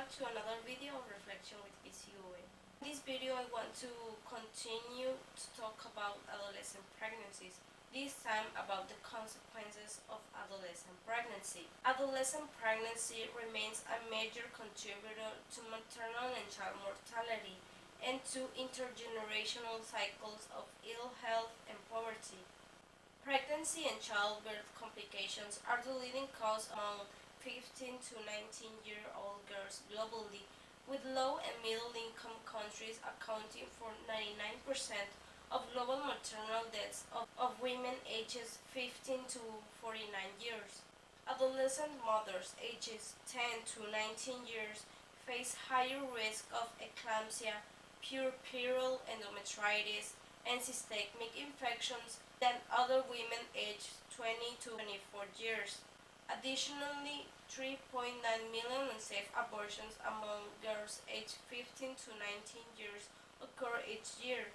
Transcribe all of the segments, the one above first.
back to another video of Reflection with PCUA. In this video I want to continue to talk about adolescent pregnancies, this time about the consequences of adolescent pregnancy. Adolescent pregnancy remains a major contributor to maternal and child mortality and to intergenerational cycles of ill health and poverty. Pregnancy and childbirth complications are the leading cause among 15 to 19-year-old girls globally, with low and middle-income countries accounting for 99% of global maternal deaths of women ages 15 to 49 years. Adolescent mothers ages 10 to 19 years face higher risk of eclampsia, puerperal endometritis, and systemic infections than other women aged 20 to 24 years. Additionally, 3.9 million unsafe abortions among girls aged 15 to 19 years occur each year,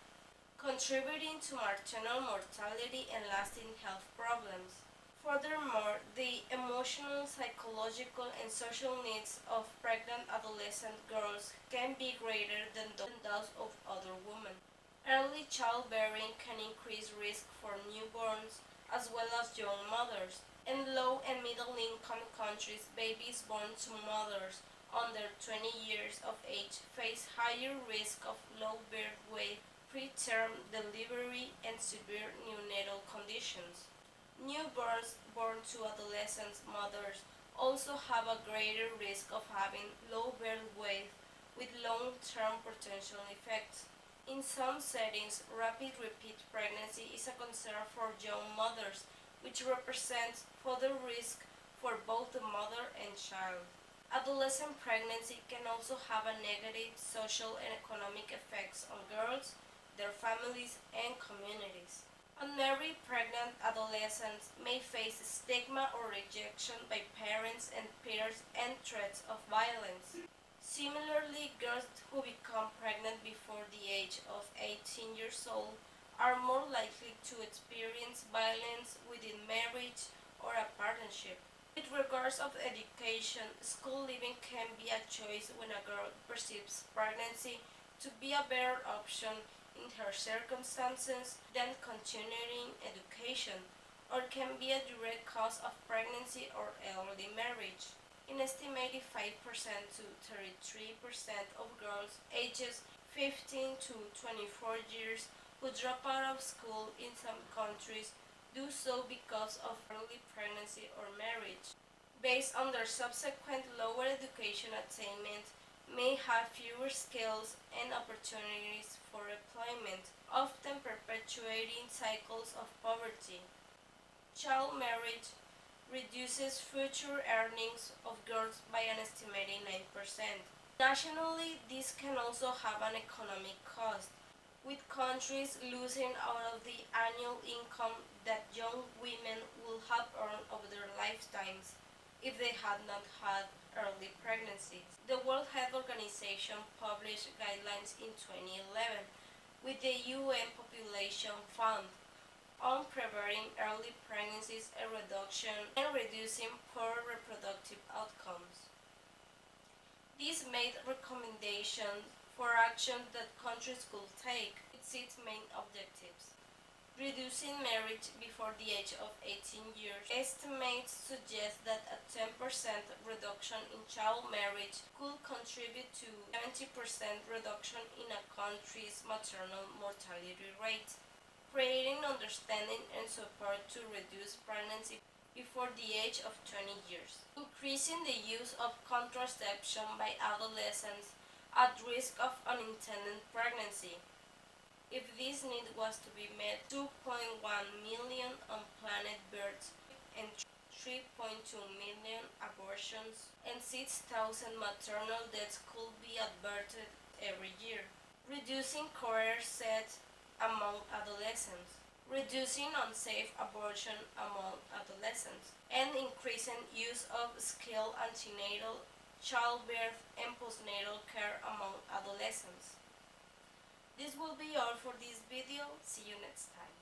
contributing to maternal mortality and lasting health problems. Furthermore, the emotional, psychological, and social needs of pregnant adolescent girls can be greater than those of other women. Early childbearing can increase risk for newborns as well as young mothers. In low and middle income countries, babies born to mothers under 20 years of age face higher risk of low birth weight, preterm delivery, and severe neonatal conditions. Newborns born to adolescent mothers also have a greater risk of having low birth weight with long-term potential effects. In some settings, rapid repeat pregnancy is a concern for young mothers, which represents further risk for both the mother and child. Adolescent pregnancy can also have a negative social and economic effects on girls, their families, and communities. Unmarried pregnant adolescents may face stigma or rejection by parents and peers and threats of violence. Similarly, girls who become pregnant before the age of 18 years old are more likely to experience violence within marriage or a partnership. With regards of education, school leaving can be a choice when a girl perceives pregnancy to be a better option in her circumstances than continuing education, or can be a direct cause of pregnancy or early marriage. An estimated 5% to 33% of girls ages 15 to 24 years who drop out of school in some countries do so because of early pregnancy or marriage. Based on their subsequent lower education attainment, may have fewer skills and opportunities for employment, often perpetuating cycles of poverty. Child marriage reduces future earnings of girls by an estimated 9%. Nationally, this can also have an economic cost, with countries losing out of the annual income that young women will have earned over their lifetimes if they had not had early pregnancies. The World Health Organization published guidelines in 2011 with the UN Population Fund on preventing early pregnancies and reducing poor reproductive outcomes. These made recommendations for action that countries could take with its main objectives. Reducing marriage before the age of 18 years. Estimates suggest that a 10% reduction in child marriage could contribute to 70% reduction in a country's maternal mortality rate. Creating understanding and support to reduce pregnancy before the age of 20 years. Increasing the use of contraception by adolescents at risk of unintended pregnancy. If this need was to be met, 2.1 million unplanned births and 3.2 million abortions and 6,000 maternal deaths could be averted every year. Reducing career sex among adolescents, reducing unsafe abortion among adolescents, and increasing use of skilled antenatal, childbirth, and postnatal care among adolescents. This will be all for this video. See you next time.